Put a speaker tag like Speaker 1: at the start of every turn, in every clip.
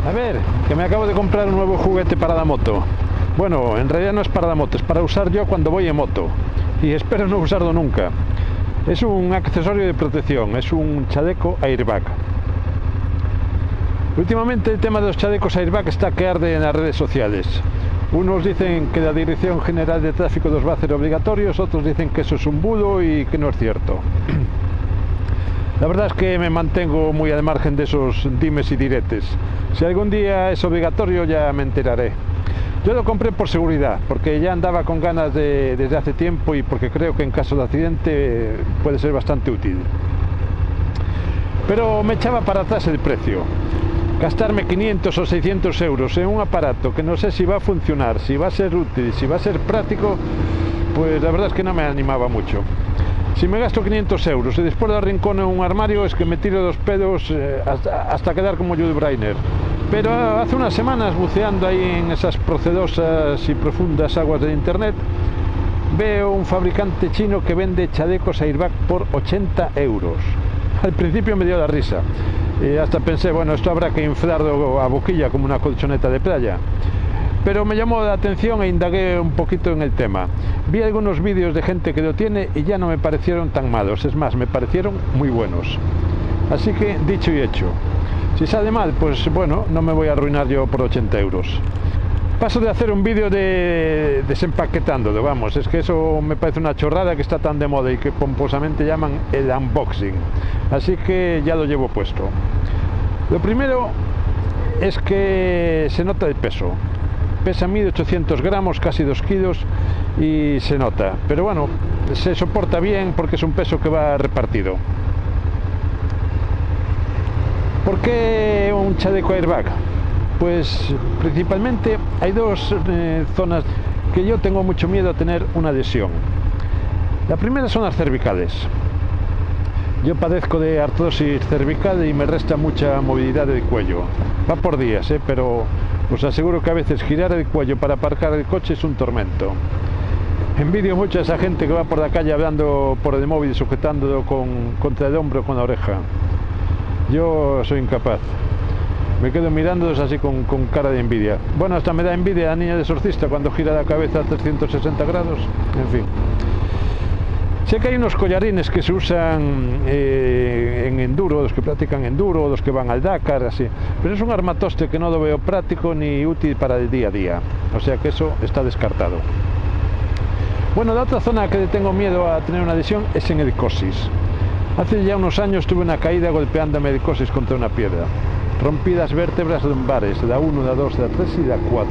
Speaker 1: A ver, que me acabo de comprar un nuevo juguete para la moto. Bueno, en realidad no es para la moto, es para usar yo cuando voy en moto. Y espero no usarlo nunca. Es un accesorio de protección, es un chaleco airbag. Últimamente el tema de los chalecos airbag está que arde en las redes sociales. Unos dicen que la Dirección General de Tráfico los va a hacer obligatorios, otros dicen que eso es un bulo y que no es cierto. La verdad es que me mantengo muy al margen de esos dimes y diretes. Si algún día es obligatorio ya me enteraré. Yo lo compré por seguridad, porque ya andaba con ganas desde hace tiempo y porque creo que en caso de accidente puede ser bastante útil. Pero me echaba para atrás el precio. Gastarme 500 o 600 euros en un aparato que no sé si va a funcionar, si va a ser útil, si va a ser práctico, pues la verdad es que no me animaba mucho. Si me gasto 500 euros y después lo arrincono en un armario, es que me tiro los pedos hasta quedar como Jules Breiner. Pero hace unas semanas, buceando ahí en esas procedosas y profundas aguas de internet, veo un fabricante chino que vende chalecos airbag por 80 euros. Al principio me dio la risa y hasta pensé, bueno, esto habrá que inflarlo a boquilla como una colchoneta de playa. Pero me llamó la atención e indagué un poquito en el tema. Vi algunos vídeos de gente que lo tiene y ya no me parecieron tan malos, es más, me parecieron muy buenos. Así que, dicho y hecho, si sale mal, pues bueno, no me voy a arruinar yo por 80 euros. Paso de hacer un vídeo de desempaquetándolo, vamos, es que eso me parece una chorrada que está tan de moda y que pomposamente llaman el unboxing. Así que ya lo llevo puesto. Lo primero es que se nota el peso. Pesa 1800 gramos, casi 2 kilos y se nota, pero bueno, se soporta bien porque es un peso que va repartido. ¿Por qué un chaleco airbag? Pues principalmente hay dos zonas que yo tengo mucho miedo a tener una lesión. La primera son las cervicales. Yo padezco de artrosis cervical y me resta mucha movilidad del cuello. Va por días, pero os aseguro que a veces girar el cuello para aparcar el coche es un tormento. Envidio mucho a esa gente que va por la calle hablando por el móvil, sujetándolo contra el hombro con la oreja. Yo soy incapaz. Me quedo mirándolos así con cara de envidia. Bueno, hasta me da envidia la niña de exorcista cuando gira la cabeza a 360 grados. En fin. Sé que hay unos collarines que se usan en enduro, los que practican enduro, los que van al Dakar, así. Pero es un armatoste que no lo veo práctico ni útil para el día a día. O sea que eso está descartado. Bueno, la otra zona que le tengo miedo a tener una lesión es en el coxis. Hace ya unos años tuve una caída golpeándome el coxis contra una piedra. Rompí las vértebras lumbares, la 1, la 2, la 3 y la 4.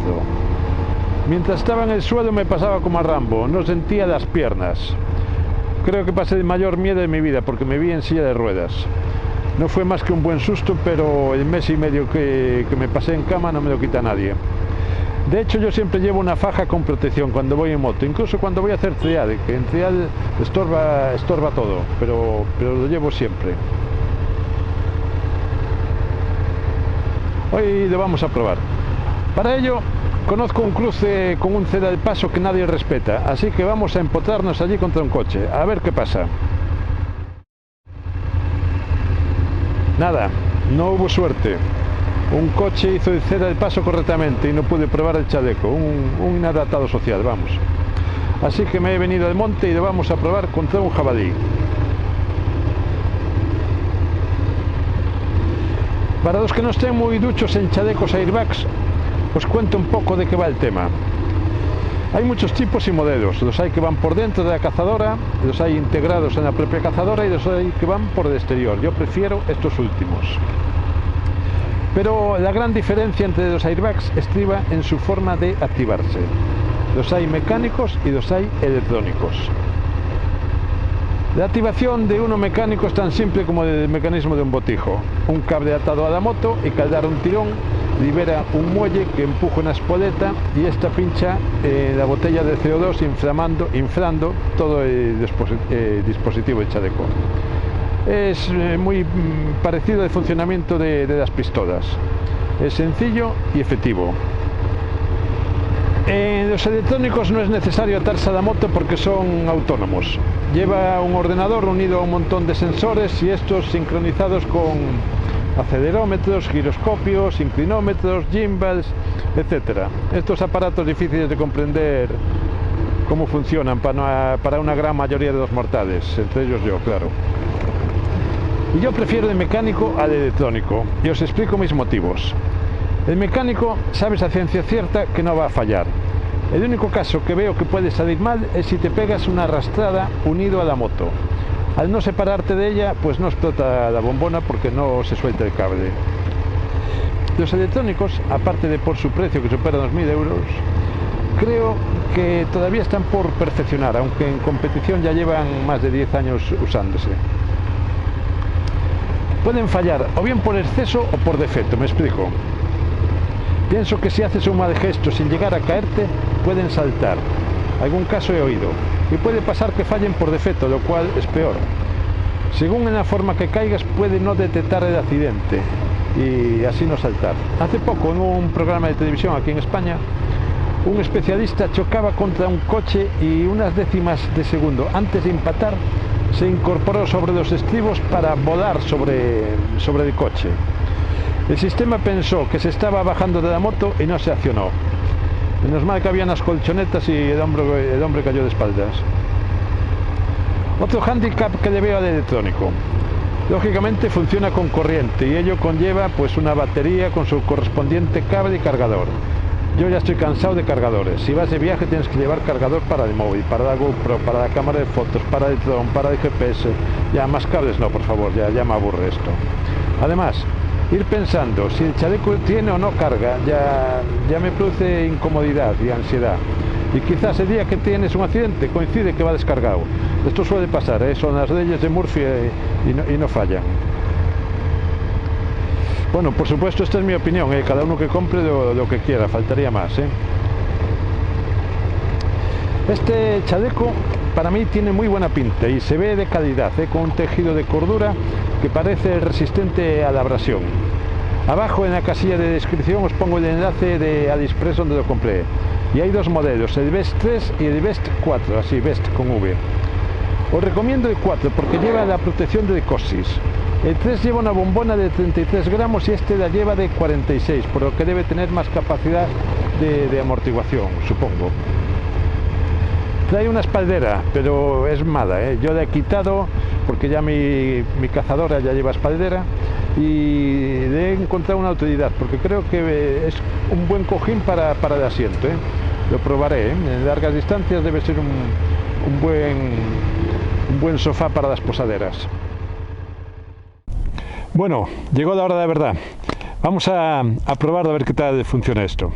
Speaker 1: Mientras estaba en el suelo me pasaba como a Rambo, no sentía las piernas. Creo que pasé el mayor miedo de mi vida porque me vi en silla de ruedas. No fue más que un buen susto, pero el mes y medio que me pasé en cama no me lo quita nadie. De hecho, yo siempre llevo una faja con protección cuando voy en moto, incluso cuando voy a hacer trial, que en trial estorba todo, pero lo llevo siempre. Hoy lo vamos a probar. Para ello, conozco un cruce con un ceda del paso que nadie respeta, así que vamos a empotrarnos allí contra un coche, a ver qué pasa. Nada, no hubo suerte. Un coche hizo el ceda del paso correctamente y no pude probar el chaleco, un inadaptado social, vamos. Así que me he venido al monte y lo vamos a probar contra un jabalí. Para los que no estén muy duchos en chalecos airbags, os cuento un poco de qué va el tema. Hay muchos tipos y modelos, los hay que van por dentro de la cazadora, los hay integrados en la propia cazadora y los hay que van por el exterior. Yo prefiero estos últimos. Pero la gran diferencia entre los airbags estriba en su forma de activarse. Los hay mecánicos y los hay electrónicos. La activación de uno mecánico es tan simple como el mecanismo de un botijo. Un cable atado a la moto y que al dar un tirón libera un muelle que empuja una espoleta y esta pincha la botella de CO2 inflando todo el dispositivo de chaleco. Es muy parecido al funcionamiento de las pistolas. Es sencillo y efectivo. En los electrónicos no es necesario atarse a la moto porque son autónomos. Lleva un ordenador unido a un montón de sensores y estos sincronizados acelerómetros, giroscopios, inclinómetros, gimbals, etc. Estos aparatos difíciles de comprender cómo funcionan para una gran mayoría de los mortales, entre ellos yo, claro. Y yo prefiero el mecánico al electrónico, y os explico mis motivos. El mecánico sabes a ciencia cierta que no va a fallar. El único caso que veo que puede salir mal es si te pegas una arrastrada unido a la moto. Al no separarte de ella, pues no explota la bombona porque no se suelta el cable. Los electrónicos, aparte de por su precio que supera los 1000 euros, creo que todavía están por perfeccionar, aunque en competición ya llevan más de 10 años usándose. Pueden fallar o bien por exceso o por defecto, me explico. Pienso que si haces un mal gesto sin llegar a caerte, pueden saltar. Algún caso he oído. Y puede pasar que fallen por defecto, lo cual es peor. Según en la forma que caigas, puede no detectar el accidente y así no saltar. Hace poco, en un programa de televisión aquí en España, un especialista chocaba contra un coche y unas décimas de segundo antes de impactar se incorporó sobre los estribos para volar sobre el coche. El sistema pensó que se estaba bajando de la moto y no se accionó. Menos mal que había unas colchonetas y el hombre cayó de espaldas. Otro hándicap que le veo al electrónico. Lógicamente funciona con corriente y ello conlleva pues una batería con su correspondiente cable y cargador. Yo ya estoy cansado de cargadores. Si vas de viaje tienes que llevar cargador para el móvil, para la GoPro, para la cámara de fotos, para el dron, para el GPS. Ya más cables no, por favor, ya me aburre esto. Además, ir pensando si el chaleco tiene o no carga ya me produce incomodidad y ansiedad. Y quizás el día que tienes un accidente coincide que va descargado. Esto suele pasar, son las leyes de Murphy y no fallan. Bueno, por supuesto, esta es mi opinión, cada uno que compre lo que quiera, faltaría más. Este chaleco para mí tiene muy buena pinta y se ve de calidad, con un tejido de cordura que parece resistente a la abrasión. Abajo en la casilla de descripción os pongo el enlace de AliExpress donde lo compré. Y hay dos modelos, el Vest 3 y el Vest 4, así Vest con V. Os recomiendo el 4 porque lleva la protección de Cosis. El 3 lleva una bombona de 33 gramos y este la lleva de 46, por lo que debe tener más capacidad de amortiguación, supongo. Trae una espaldera, pero es mala, Yo la he quitado porque ya mi cazadora ya lleva espaldera y le he encontrado una utilidad, porque creo que es un buen cojín para el asiento, Lo probaré, En largas distancias debe ser un buen sofá para las posaderas. Bueno, llegó la hora de la verdad. Vamos a probar a ver qué tal funciona esto.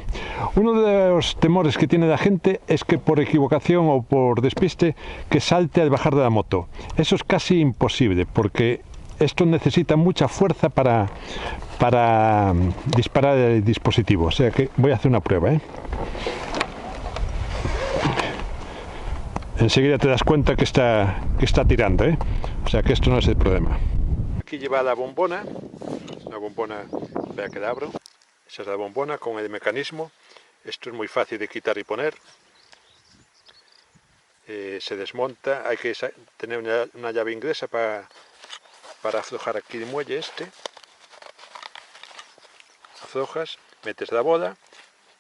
Speaker 1: Uno de los temores que tiene la gente es que por equivocación o por despiste que salte al bajar de la moto. Eso es casi imposible porque esto necesita mucha fuerza para disparar el dispositivo. O sea que voy a hacer una prueba, Enseguida te das cuenta que está tirando, O sea que esto no es el problema. Aquí lleva la bombona, una bombona, vea que la abro, esa es la bombona con el mecanismo. Esto es muy fácil de quitar y poner, se desmonta, hay que tener una llave inglesa para aflojar aquí el muelle aflojas, metes la bola,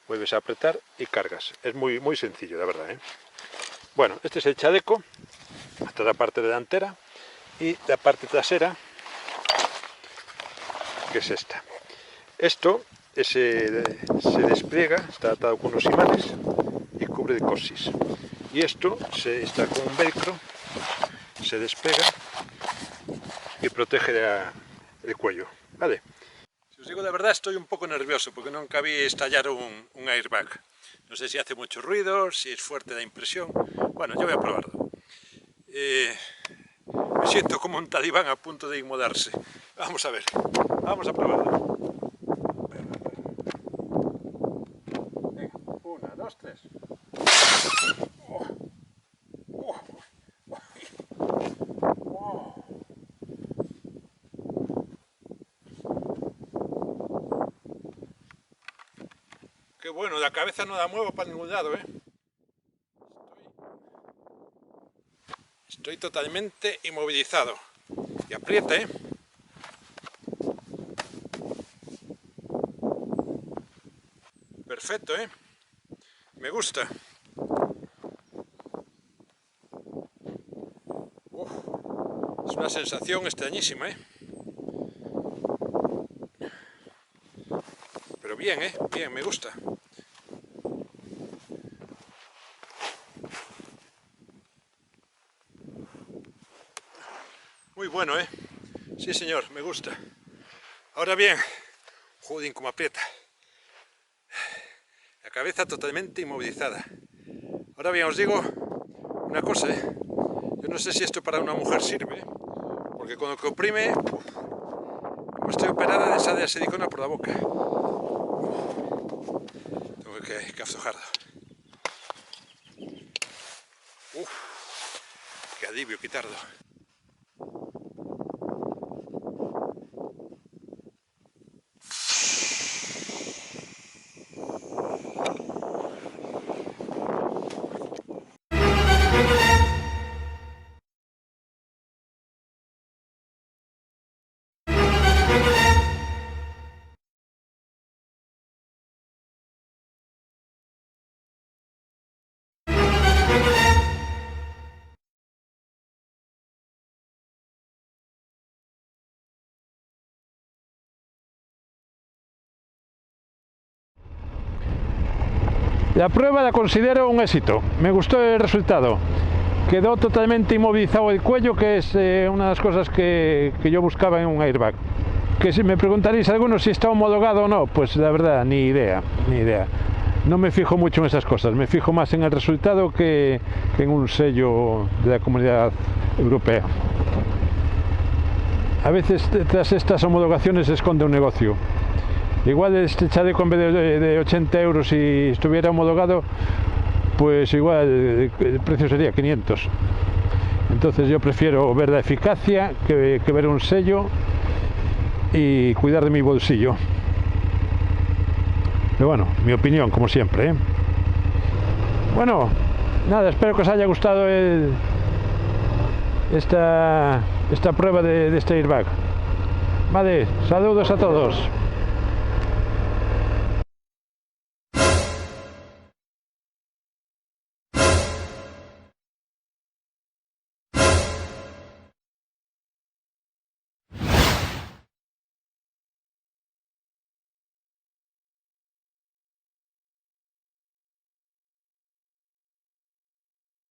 Speaker 1: vuelves a apretar y cargas, es muy sencillo la verdad, Bueno, este es el chaleco, hasta la parte delantera y la parte trasera, que es esta. Esto se despliega, está atado con unos imanes y cubre de Cosis. Y esto está con un velcro, se despega y protege el cuello. Vale. Si os digo la verdad, estoy un poco nervioso porque nunca vi estallar un airbag. No sé si hace mucho ruido, si es fuerte la impresión. Bueno, yo voy a probarlo. Me siento como un talibán a punto de inmolarse. Vamos a ver, vamos a probarlo. Venga, 1, 2, 3. Qué bueno, la cabeza no la muevo para ningún lado, Estoy totalmente inmovilizado. Y aprieta, Perfecto, ¿eh? Me gusta. Uf, es una sensación extrañísima, ¿eh? Pero bien, ¿eh? Bien, me gusta. Muy bueno, ¿eh? Sí, señor, me gusta. Ahora bien, joder, como aprieta. La cabeza totalmente inmovilizada. Ahora bien, os digo una cosa, ¿eh? Yo no sé si esto para una mujer sirve, ¿eh? Porque cuando que oprime, como estoy operada, le sale la silicona por la boca. Tengo que aflojarlo. Qué alivio quitarlo. La prueba la considero un éxito, me gustó el resultado. Quedó totalmente inmovilizado el cuello, que es una de las cosas que yo buscaba en un airbag. Que si me preguntaréis algunos si está homologado o no, pues la verdad, ni idea. No me fijo mucho en esas cosas, me fijo más en el resultado que en un sello de la Comunidad Europea. A veces tras estas homologaciones se esconde un negocio. Igual este chaleco en vez de 80 euros, si estuviera homologado, pues igual el precio sería 500. Entonces yo prefiero ver la eficacia que ver un sello y cuidar de mi bolsillo. Pero bueno, mi opinión, como siempre, ¿eh? Bueno, nada, espero que os haya gustado esta prueba de este airbag. Vale, saludos a todos.